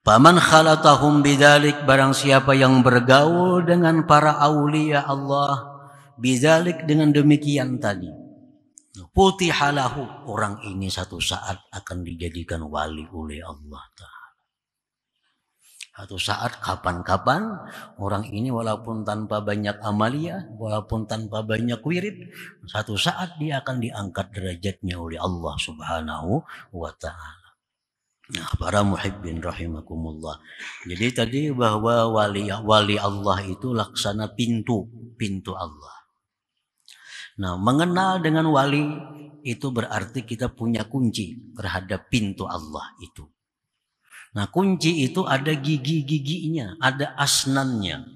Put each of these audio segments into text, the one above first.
Faman khalatahum bidzalik, barang siapa yang bergaul dengan para aulia Allah bidzalik, dengan demikian tadi, putihalahu, orang ini satu saat akan dijadikan wali oleh Allah Ta'ala. Satu saat, kapan-kapan, orang ini walaupun tanpa banyak amalia, walaupun tanpa banyak wirid, satu saat dia akan diangkat derajatnya oleh Allah Subhanahu wa Ta'ala. Nah, para muhibbin rahimakumullah. Jadi tadi bahwa wali Allah itu laksana pintu Allah. Nah, mengenal dengan wali itu berarti kita punya kunci terhadap pintu Allah itu. Nah, kunci itu ada gigi-giginya, ada asnannya.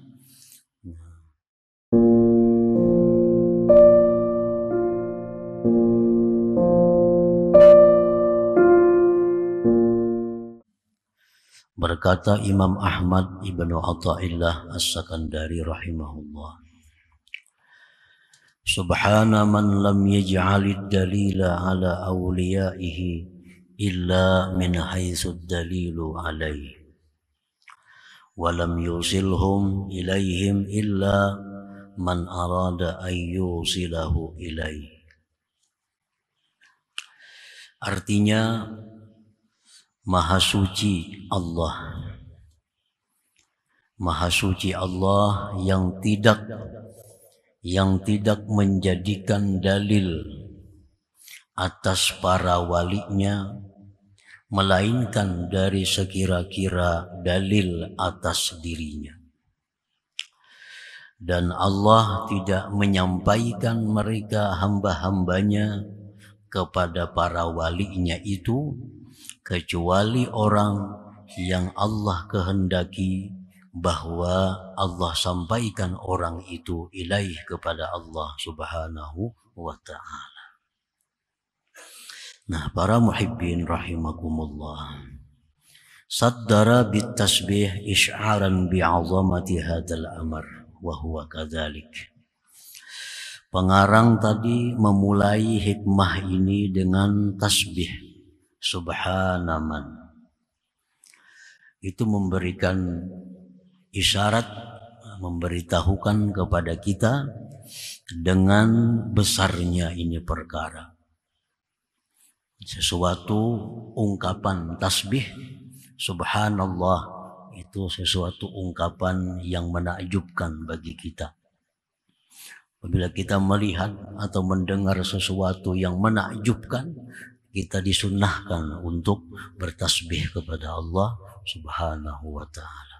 Berkata Imam Ahmad ibnu Athaillah As-Sakandari rahimahullah, Subhana man lam yaj'alid dalila ala awliyaihi illa min haitsu dalilu alaihi wa lam yusilhum ilaihim illa man arada an yusilahu ilaihi. Artinya, Maha suci Allah, Maha suci Allah yang tidak menjadikan dalil atas para walinya, melainkan dari sekira-kira dalil atas dirinya. Dan Allah tidak menyampaikan mereka hamba-hambanya kepada para walinya itu kecuali orang yang Allah kehendaki bahwa Allah sampaikan orang itu ilaih kepada Allah Subhanahu wa Ta'ala. Nah, para muhibbin rahimakumullah, saddara bitasbih isy'aran bi'azamati hadzal amr wa huwa kadzalik. Pengarang tadi memulai hikmah ini dengan tasbih Subhanaman. Itu memberikan isyarat, memberitahukan kepada kita dengan besarnya ini perkara. Sesuatu ungkapan tasbih Subhanallah itu sesuatu ungkapan yang menakjubkan bagi kita. Apabila kita melihat atau mendengar sesuatu yang menakjubkan, kita disunnahkan untuk bertasbih kepada Allah Subhanahu wa Ta'ala.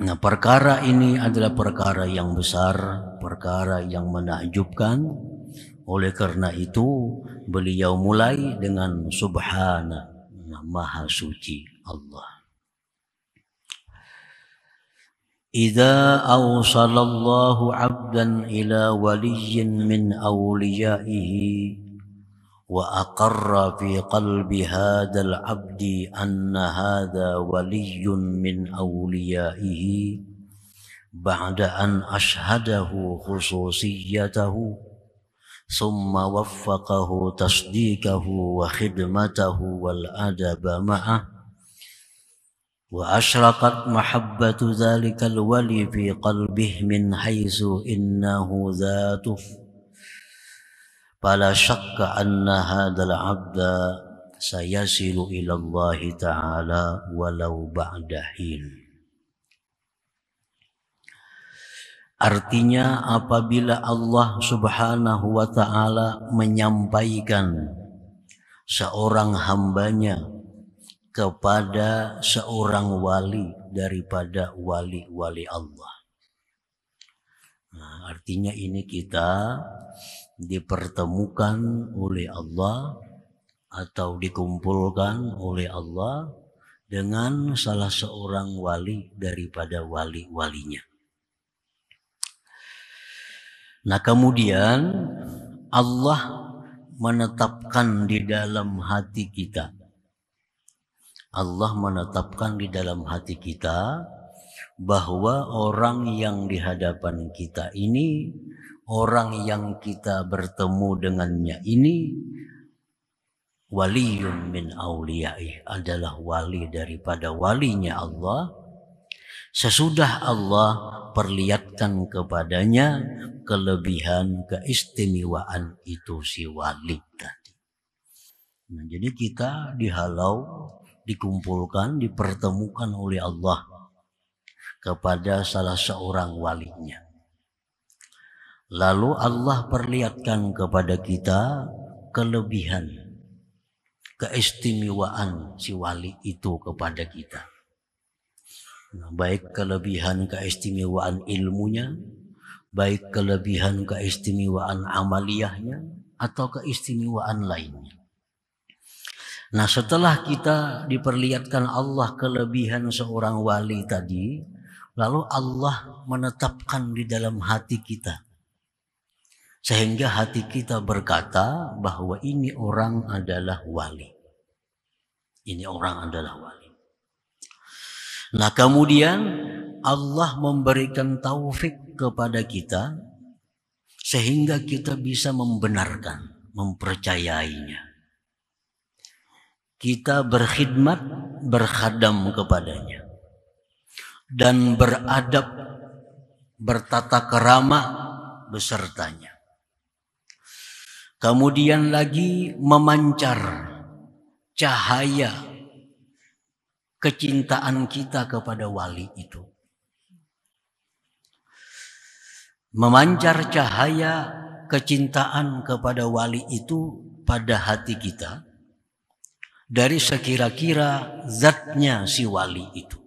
Nah, perkara ini adalah perkara yang besar, perkara yang menakjubkan. Oleh karena itu, beliau mulai dengan Subhana, Maha suci Allah. Idza awsalallahu 'abdan ila waliyyin min awliyaihi وأقر في قلب هذا العبد أن هذا ولي من أوليائه بعد أن أشهده خصوصيته ثم وفقه تصديقه وخدمته والأدب معه وأشرقت محبة ذلك الولي في قلبه من حيث إنه ذاته فلا شك أن هذا العبد سيصل إلى الله تعالى ولو بعد حين. Artinya, apabila Allah Subhanahu wa Ta'ala menyampaikan seorang hambanya kepada seorang wali daripada wali-wali Allah. Nah, artinya ini kita dipertemukan oleh Allah atau dikumpulkan oleh Allah dengan salah seorang wali daripada wali-walinya. Nah, kemudian Allah menetapkan di dalam hati kita. Allah menetapkan di dalam hati kita bahwa orang yang di hadapan kita ini, orang yang kita bertemu dengannya ini waliyun min auliyaih, adalah wali daripada walinya Allah. Sesudah Allah perlihatkan kepadanya kelebihan keistimewaan itu si wali tadi. Nah, jadi kita dihalau, dikumpulkan, dipertemukan oleh Allah kepada salah seorang walinya. Lalu Allah perlihatkan kepada kita kelebihan keistimewaan si wali itu kepada kita. Nah, baik kelebihan keistimewaan ilmunya, baik kelebihan keistimewaan amaliyahnya, atau keistimewaan lainnya. Nah, setelah kita diperlihatkan Allah kelebihan seorang wali tadi, lalu Allah menetapkan di dalam hati kita, sehingga hati kita berkata bahwa ini orang adalah wali. Ini orang adalah wali. Nah, kemudian Allah memberikan taufik kepada kita sehingga kita bisa membenarkan, mempercayainya. Kita berkhidmat, berkhadam kepadanya, dan beradab, bertata kerama besertanya. Kemudian lagi memancar cahaya kecintaan kita kepada wali itu. Memancar cahaya kecintaan kepada wali itu pada hati kita dari sekira-kira zatnya si wali itu.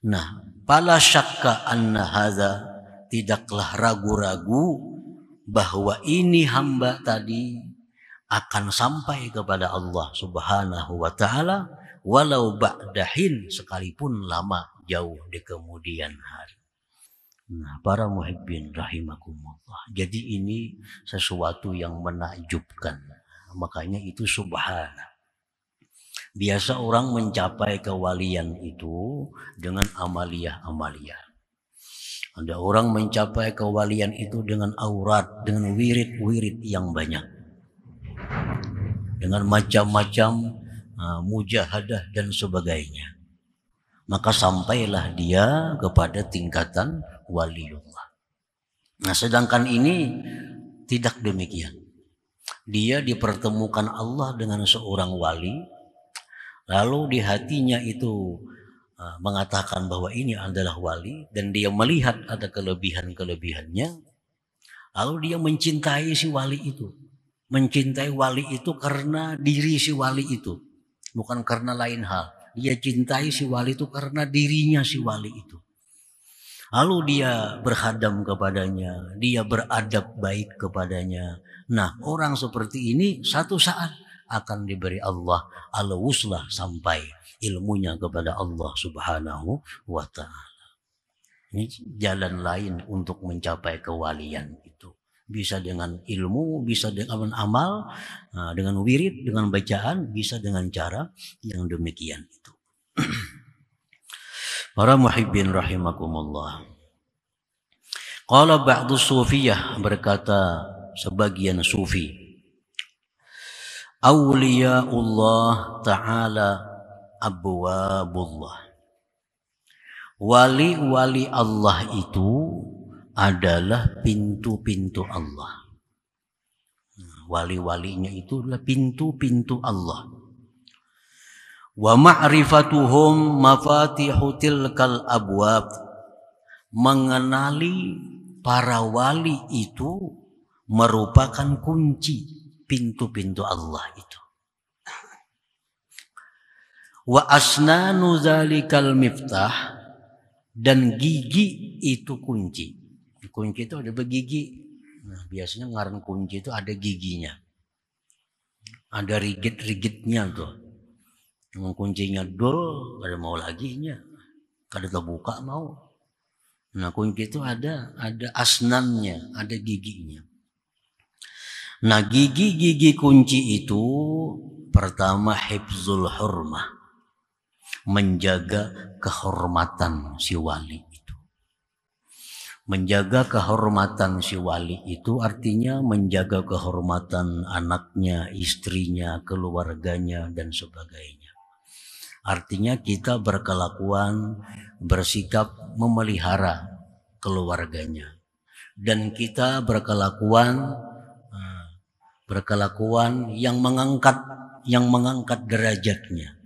Nah, fala syakka anna hadza, tidaklah ragu-ragu bahwa ini hamba tadi akan sampai kepada Allah Subhanahu wa taala walau ba'dahin, sekalipun lama jauh di kemudian hari. Nah, para muhibbin rahimakumullah. Jadi ini sesuatu yang menakjubkan. Makanya itu subhana. Biasa orang mencapai kewalian itu dengan amaliyah-amaliyah. Ada orang mencapai kewalian itu dengan aurat, dengan wirid-wirid yang banyak, dengan macam-macam mujahadah dan sebagainya. Maka sampailah dia kepada tingkatan waliullah. Nah, sedangkan ini tidak demikian. Dia dipertemukan Allah dengan seorang wali, lalu di hatinya itu mengatakan bahwa ini adalah wali, dan dia melihat ada kelebihan-kelebihannya, lalu dia mencintai si wali itu. Mencintai wali itu karena diri si wali itu, bukan karena lain hal. Dia cintai si wali itu karena dirinya si wali itu. Lalu dia berkhadam kepadanya, dia beradab baik kepadanya. Nah, orang seperti ini satu saat akan diberi Allah al-wuslah sampai ilmunya kepada Allah Subhanahu wa ta'ala. Ini jalan lain untuk mencapai kewalian itu. Bisa dengan ilmu, bisa dengan amal, dengan wirid, dengan bacaan, bisa dengan cara yang demikian itu. Para muhibbin rahimakumullah. Qala ba'du sufiyah, berkata sebagian sufi, awliyaullah ta'ala abwabullah. Wali-wali Allah itu adalah pintu-pintu Allah. Wali-walinya itu adalah pintu-pintu Allah. Wa ma'rifatuhum mafatihu tilkal abwab. Mengenali para wali itu merupakan kunci pintu-pintu Allah itu. Wa asnanu zalikal miftah, dan gigi itu kunci. Kunci itu ada begigi. Nah, biasanya ngaran kunci itu ada giginya. Ada rigit-rigitnya tuh. Kuncinya dol, kada mau laginya. Kada terbuka mau. Nah, kunci itu ada asnannya, ada giginya. Nah, gigi-gigi kunci itu pertama hifzul hurmah, menjaga kehormatan si wali itu, Menjaga kehormatan si wali itu artinya menjaga kehormatan anaknya, istrinya, keluarganya, dan sebagainya. Artinya kita berkelakuan, bersikap memelihara keluarganya. Dan kita berkelakuan yang mengangkat derajatnya.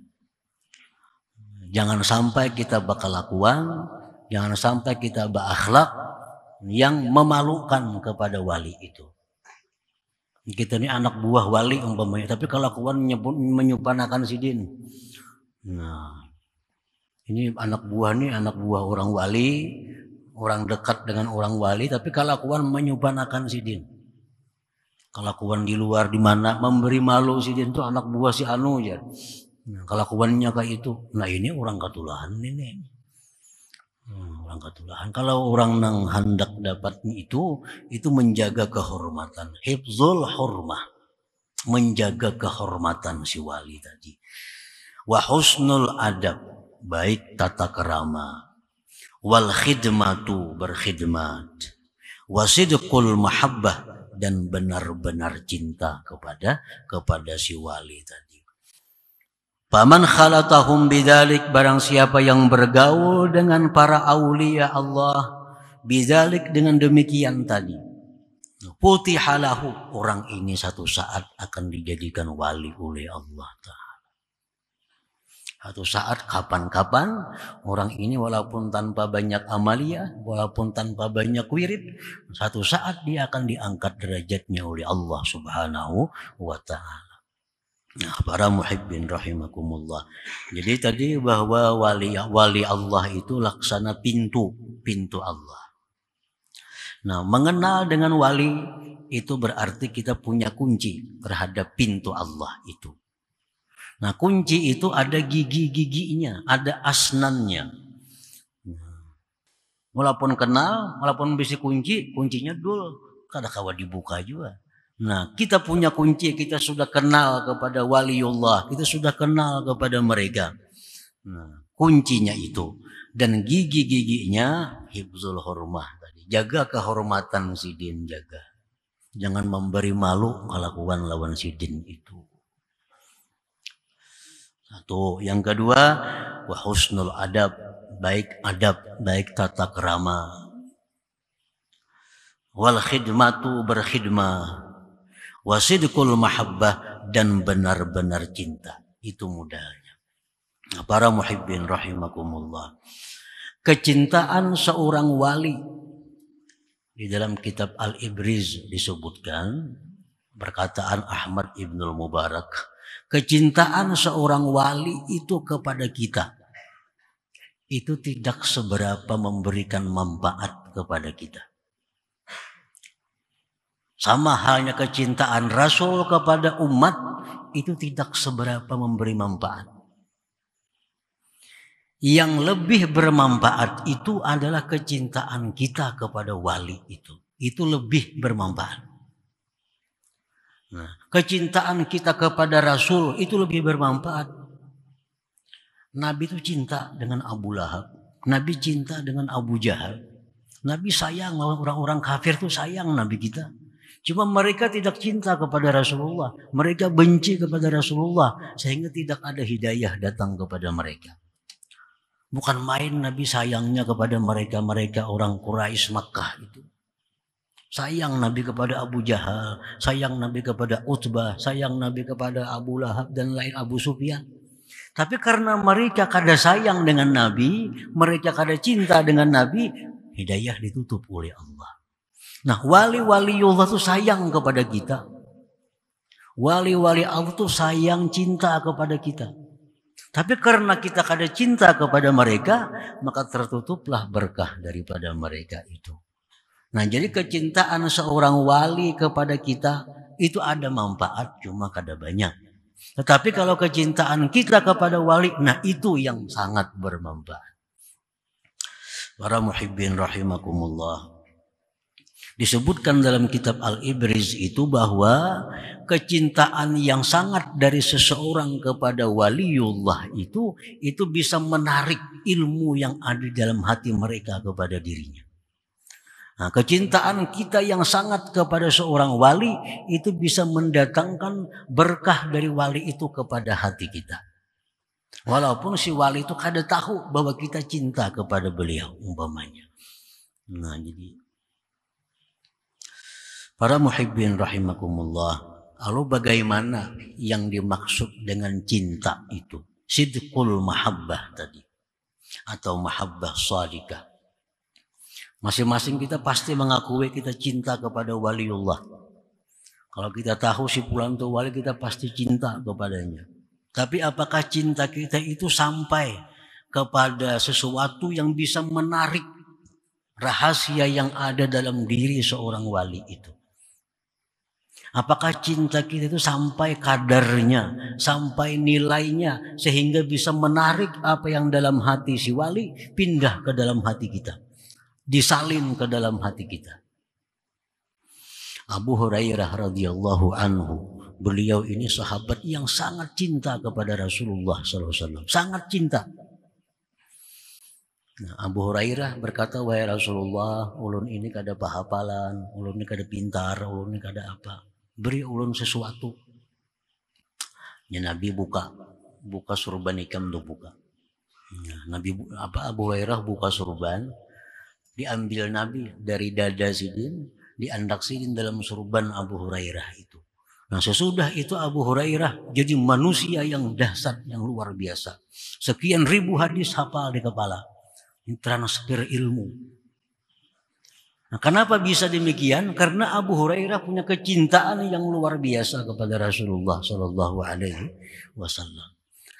Jangan sampai kita berkelakuan, jangan sampai kita berakhlak yang memalukan kepada wali itu. Kita ini anak buah wali umpamanya, tapi kelakuan menyupanakan sidin. Nah, ini anak buah orang wali, orang dekat dengan orang wali, tapi kelakuan menyupanakan sidin. Kelakuan di luar di mana memberi malu sidin itu anak buah si anu ya. Nah, kelakuannya kayak itu. Nah, ini orang katulahan ini. Orang katulahan. Kalau orang nang hendak dapat itu menjaga kehormatan. Hifzul hurmah. Menjaga kehormatan si wali tadi. Wa husnul adab. Baik tata kerama. Wal khidmatu berkhidmat. Wa sidqul mahabbah. Dan benar-benar cinta kepada si wali tadi. Faman khalatahum bidzalik, barang siapa yang bergaul dengan para aulia Allah bidzalik dengan demikian tadi, putihalahu, orang ini satu saat akan dijadikan wali oleh Allah Ta'ala. Satu saat kapan-kapan orang ini walaupun tanpa banyak amalia, walaupun tanpa banyak wirid, satu saat dia akan diangkat derajatnya oleh Allah Subhanahu wa Ta'ala. Nah, para muhibbin rahimakumullah. Jadi tadi bahwa wali Allah itu laksana pintu Allah. Nah, mengenal dengan wali itu berarti kita punya kunci terhadap pintu Allah itu. Nah, kunci itu ada gigi-giginya, ada asnannya. Walaupun kenal, walaupun bisa kuncinya dulu kada kawa dibuka juga. Nah, kita punya kunci, kita sudah kenal kepada waliullah, kita sudah kenal kepada mereka. Nah, kuncinya itu. Dan gigi-giginya hifzul hurmah tadi. Jaga kehormatan sidin, jaga. Jangan memberi malu kelakuan lawan sidin itu. Satu. Yang kedua, wa husnul adab, baik tata krama. Wal khidmatu berkhidmah. Wasidqul mahabbah, dan benar-benar cinta. Itu mudahnya. Para muhibbin rahimakumullah. Kecintaan seorang wali di dalam kitab Al-Ibriz disebutkan, perkataan Ahmad Ibnul Mubarak, kecintaan seorang wali itu kepada kita itu tidak seberapa memberikan manfaat kepada kita. Sama halnya kecintaan Rasul kepada umat itu tidak seberapa memberi manfaat. Yang lebih bermanfaat itu adalah kecintaan kita kepada wali itu. Itu lebih bermanfaat. Nah, kecintaan kita kepada Rasul itu lebih bermanfaat. Nabi itu cinta dengan Abu Lahab. Nabi cinta dengan Abu Jahal. Nabi sayang orang-orang kafir itu sayang Nabi kita. Cuma mereka tidak cinta kepada Rasulullah. Mereka benci kepada Rasulullah. Sehingga tidak ada hidayah datang kepada mereka. Bukan main Nabi sayangnya kepada mereka orang Quraisy Makkah itu. Sayang Nabi kepada Abu Jahal. Sayang Nabi kepada Utbah. Sayang Nabi kepada Abu Lahab dan lain Abu Sufyan. Tapi karena mereka kada sayang dengan Nabi. Mereka kada cinta dengan Nabi. Hidayah ditutup oleh Allah. Nah, wali-waliullah itu sayang kepada kita. Wali-wali Allah itu sayang cinta kepada kita. Tapi karena kita kada cinta kepada mereka, maka tertutuplah berkah daripada mereka itu. Nah, jadi kecintaan seorang wali kepada kita itu ada manfaat, cuma kada banyak. Tetapi kalau kecintaan kita kepada wali, nah itu yang sangat bermanfaat. Para muhibbin rahimakumullah. Disebutkan dalam kitab Al-Ibriz itu bahwa kecintaan yang sangat dari seseorang kepada waliullah itu bisa menarik ilmu yang ada dalam hati mereka kepada dirinya. Nah, kecintaan kita yang sangat kepada seorang wali itu bisa mendatangkan berkah dari wali itu kepada hati kita. Walaupun si wali itu kada tahu bahwa kita cinta kepada beliau umpamanya. Nah, jadi para muhibbin rahimakumullah, lalu bagaimana yang dimaksud dengan cinta itu? Sidqul mahabbah tadi atau mahabbah shadiqah. Masing-masing kita pasti mengakui kita cinta kepada waliullah. Kalau kita tahu si fulan itu wali, kita pasti cinta kepadanya. Tapi apakah cinta kita itu sampai kepada sesuatu yang bisa menarik rahasia yang ada dalam diri seorang wali itu? Apakah cinta kita itu sampai kadarnya, sampai nilainya, sehingga bisa menarik apa yang dalam hati si wali pindah ke dalam hati kita, disalin ke dalam hati kita. Abu Hurairah radhiyallahu anhu, beliau ini sahabat yang sangat cinta kepada Rasulullah SAW, sangat cinta. Nah, Abu Hurairah berkata, wahai Rasulullah, ulun ini kada pahapalan, ulun ini kada pintar, ulun ini kada apa. Beri ulun sesuatu. Ya, Nabi buka surban ikam tu buka. Ya, Abu Hurairah buka surban, diambil Nabi dari dada sidin, diandak sidin dalam surban Abu Hurairah itu. Nah, sesudah itu Abu Hurairah jadi manusia yang dahsyat, yang luar biasa. Sekian ribu hadis hafal di kepala. Ini transfer ilmu. Nah, kenapa bisa demikian? Karena Abu Hurairah punya kecintaan yang luar biasa kepada Rasulullah Shallallahu Alaihi Wasallam.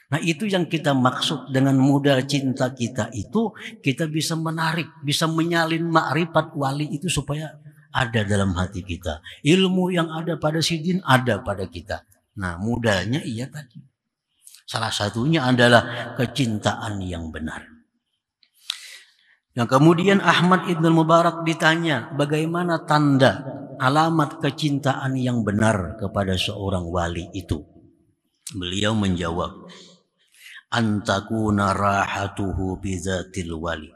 Nah, itu yang kita maksud dengan modal cinta kita itu, kita bisa menarik, bisa menyalin makrifat wali itu supaya ada dalam hati kita. Ilmu yang ada pada sidin ada pada kita. Nah, modalnya iya tadi. Salah satunya adalah kecintaan yang benar. Yang kemudian Ahmad Ibn Mubarak ditanya, bagaimana tanda alamat kecintaan yang benar kepada seorang wali itu? Beliau menjawab, antakuna rahatuhu bizatil wali,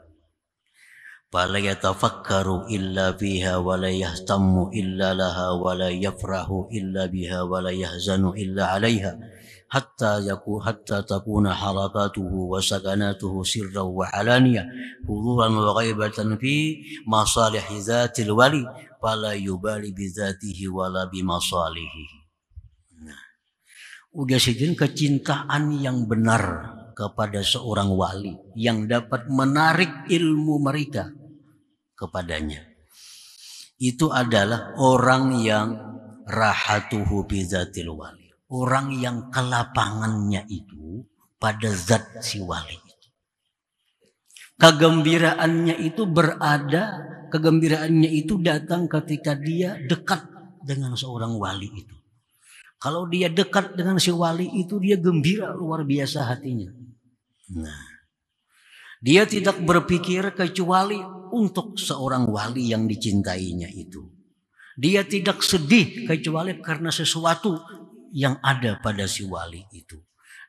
fala yatafakkaru illa fiha wa la yahtammu illa laha wa la yafrahu illa biha wa la yahzanu illa alaiha hatta takuna harakatuhu wa sakanatuhu sirran wa alaniya huduran wa ghaibatan fi masalih zatil wali fala yubali bi zatihi wala bi masalihi. Nah, udah sidin kecintaan yang benar kepada seorang wali yang dapat menarik ilmu mereka kepadanya itu adalah orang yang rahatuhu bi zatil wali. Orang yang kelapangannya itu pada zat si wali itu. Kegembiraannya itu datang ketika dia dekat dengan seorang wali itu. Kalau dia dekat dengan si wali itu, dia gembira luar biasa hatinya. Nah, dia tidak berpikir kecuali untuk seorang wali yang dicintainya itu. Dia tidak sedih kecuali karena sesuatu yang ada pada si wali itu.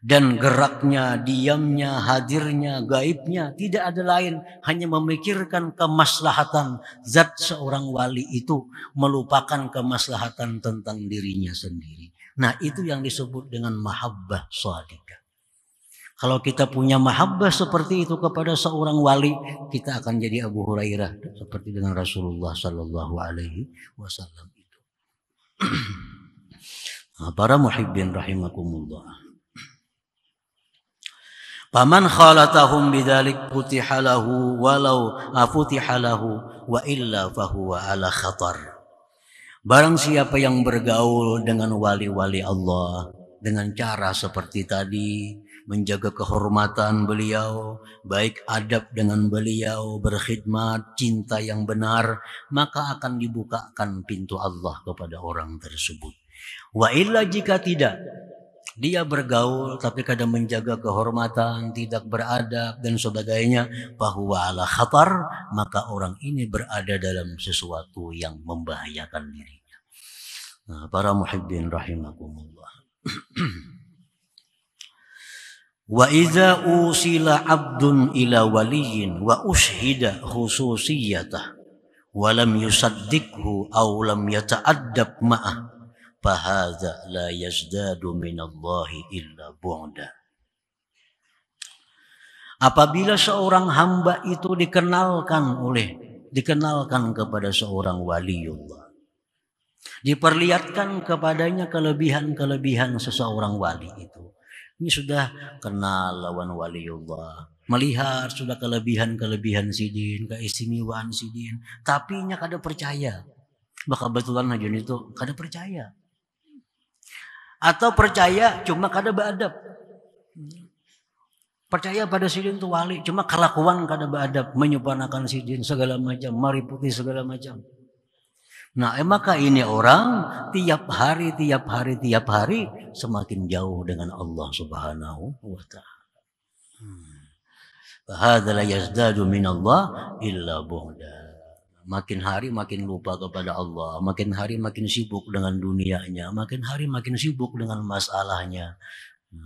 Dan geraknya, diamnya, hadirnya, gaibnya tidak ada lain, hanya memikirkan kemaslahatan zat seorang wali itu, melupakan kemaslahatan tentang dirinya sendiri. Nah, itu yang disebut dengan mahabbah shadiqah. Kalau kita punya mahabbah seperti itu kepada seorang wali, kita akan jadi Abu Hurairah seperti dengan Rasulullah Sallallahu Alaihi Wasallam itu. Para muhibbin rahimakumullah. Paman khalatahum bidzalik futiha lahu walau futiha lahu wa illa fahuwa ala khatar. Barang siapa yang bergaul dengan wali-wali Allah dengan cara seperti tadi, menjaga kehormatan beliau, baik adab dengan beliau, berkhidmat, cinta yang benar, maka akan dibukakan pintu Allah kepada orang tersebut. Wa illa jika tidak, dia bergaul tapi kadang menjaga kehormatan, tidak beradab dan sebagainya, bahwa ala khatar, maka orang ini berada dalam sesuatu yang membahayakan dirinya. Nah, para muhibbin rahimakumullah. Wa iza usila abdun ila waliyin wa ushhida khususiyatah walam yusaddiqhu aw lam yata'addab ma'ah fahadza la yazdadu minallahi illa bu'da. Apabila seorang hamba itu dikenalkan kepada seorang waliullah, diperlihatkan kepadanya kelebihan-kelebihan seseorang wali itu. Ini sudah kenal lawan waliullah, melihat sudah kelebihan-kelebihan sidin, keistimewaan sidin, tapi nya kada percaya. Bah kebetulan aja itu kada percaya. Atau percaya cuma kada beadab. Percaya pada sidin itu wali, cuma kelakuan kada beadab, menyupanakan sidin segala macam, mariputi segala macam. Nah, maka ini orang tiap hari semakin jauh dengan Allah Subhanahu wa taala. Hadza la yazdadu minallah illa bu'da. Makin hari makin lupa kepada Allah, makin hari makin sibuk dengan dunianya, makin hari makin sibuk dengan masalahnya.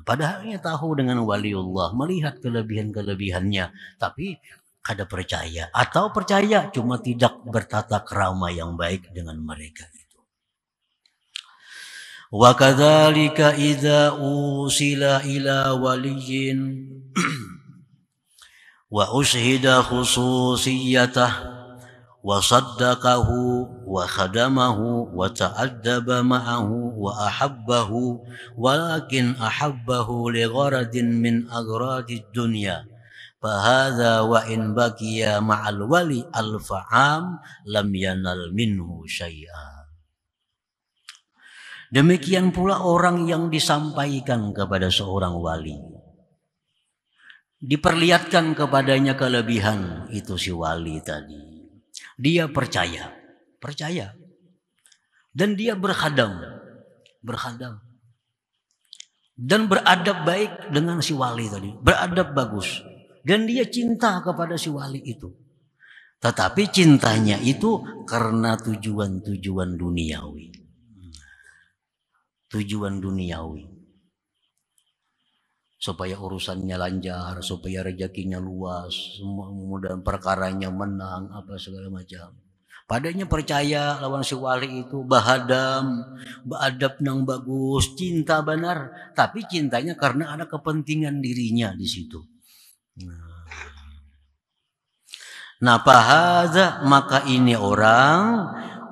Padahal ia tahu dengan waliullah, melihat kelebihan-kelebihannya, tapi kada percaya, atau percaya cuma tidak bertata krama yang baik dengan mereka itu. Wa kadzalika idza usila ila waliyyin wa ushhida khususiyatah wa saddaqahu wa khadamahu wa ta'addaba ma'ahu wa ahabbahu walakin ahabbahu li gharadin min agradid dunya fahadza wa in baqiya ma'al wali al-fa'am lam yanal minhu syai'a. Demikian pula orang yang disampaikan kepada seorang wali, diperlihatkan kepadanya kelebihan itu si wali tadi, dia percaya dan dia berkhadam dan beradab baik dengan si wali tadi, beradab bagus. Dan dia cinta kepada si wali itu. Tetapi cintanya itu karena tujuan-tujuan duniawi. Tujuan duniawi. Supaya urusannya lancar, supaya rezekinya luas, semua mudah perkaranya menang, apa segala macam. Padanya percaya lawan si wali itu bahadam, beadab nang bagus, cinta benar. Tapi cintanya karena ada kepentingan dirinya di situ. Nah, fahadza maka ini orang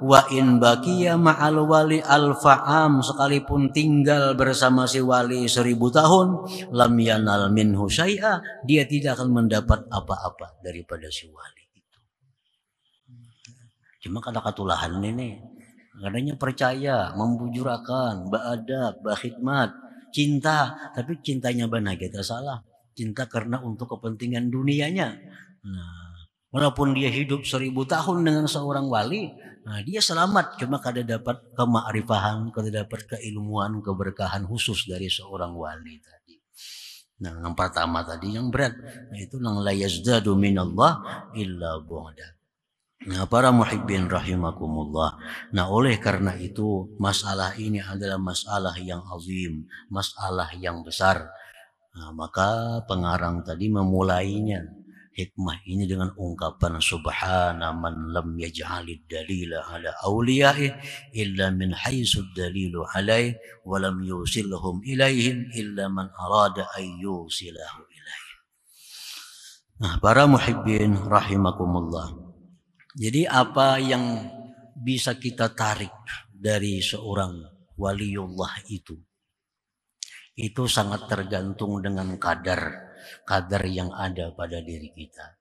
wa in baqiya ma'al wali al-fa'am, sekalipun tinggal bersama si wali 1000 tahun, lam yanal minhu syai'a, dia tidak akan mendapat apa-apa daripada si wali itu. Cuma kada katulahan ini, kadanya percaya, membujurakan, beadab, berkhidmat, cinta, tapi cintanya benar kita salah. Cinta karena untuk kepentingan dunianya. Nah, walaupun dia hidup 1000 tahun dengan seorang wali, nah dia selamat, cuma kada dapat kema'rifahan, kada dapat keilmuan, keberkahan khusus dari seorang wali tadi. Nah, yang pertama tadi yang berat, itu nang la yazdadu minallah illa bu'da. Nah, para muhibbin rahimakumullah. Nah, oleh karena itu masalah ini adalah masalah yang azim, masalah yang besar. Nah, maka pengarang tadi memulainya hikmah ini dengan ungkapan subhana man lam yaj'alid dalila ala awliya'i illa min haitsu dalilu alaihi wa lam yusilhum ilaihim illa man arada ay yusilahu ilaihi. Nah, para muhibbin rahimakumullah. Jadi apa yang bisa kita tarik dari seorang waliullah itu sangat tergantung dengan kadar yang ada pada diri kita.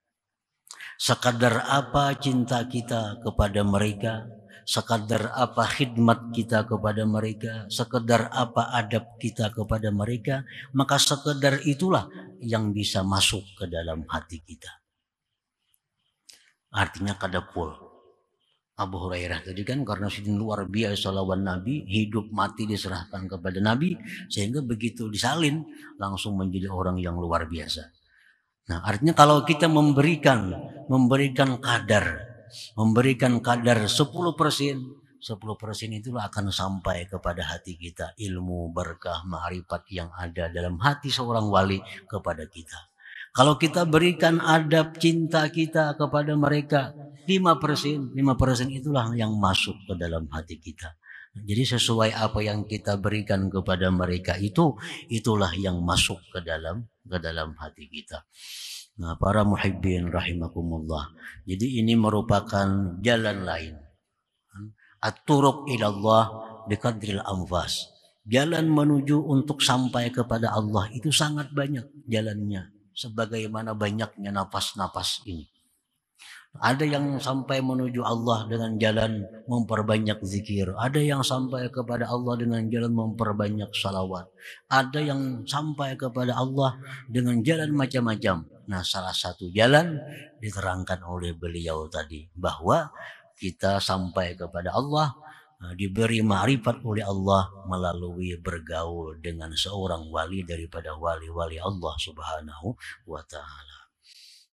Sekadar apa cinta kita kepada mereka, sekadar apa khidmat kita kepada mereka, sekadar apa adab kita kepada mereka, maka sekadar itulah yang bisa masuk ke dalam hati kita. Artinya kada pul. Abu Hurairah tadi kan karena sidin luar biasa lawan Nabi, hidup mati diserahkan kepada Nabi, sehingga begitu disalin langsung menjadi orang yang luar biasa. Nah, artinya kalau kita memberikan kadar 10%, 10% itulah akan sampai kepada hati kita ilmu, berkah, ma'rifat yang ada dalam hati seorang wali kepada kita. Kalau kita berikan adab cinta kita kepada mereka 5%, 5% itulah yang masuk ke dalam hati kita. Jadi sesuai apa yang kita berikan kepada mereka itulah yang masuk ke dalam hati kita. Nah, para muhibbin rahimakumullah. Jadi ini merupakan jalan lain. At-turuq ilallah biqadril anfas. Jalan menuju untuk sampai kepada Allah itu sangat banyak jalannya. Sebagaimana banyaknya napas-napas ini. Ada yang sampai menuju Allah dengan jalan memperbanyak zikir. Ada yang sampai kepada Allah dengan jalan memperbanyak salawat. Ada yang sampai kepada Allah dengan jalan macam-macam. Nah, salah satu jalan diterangkan oleh beliau tadi. Bahwa kita sampai kepada Allah, diberi ma'rifat oleh Allah melalui bergaul dengan seorang wali daripada wali-wali Allah Subhanahu wa ta'ala.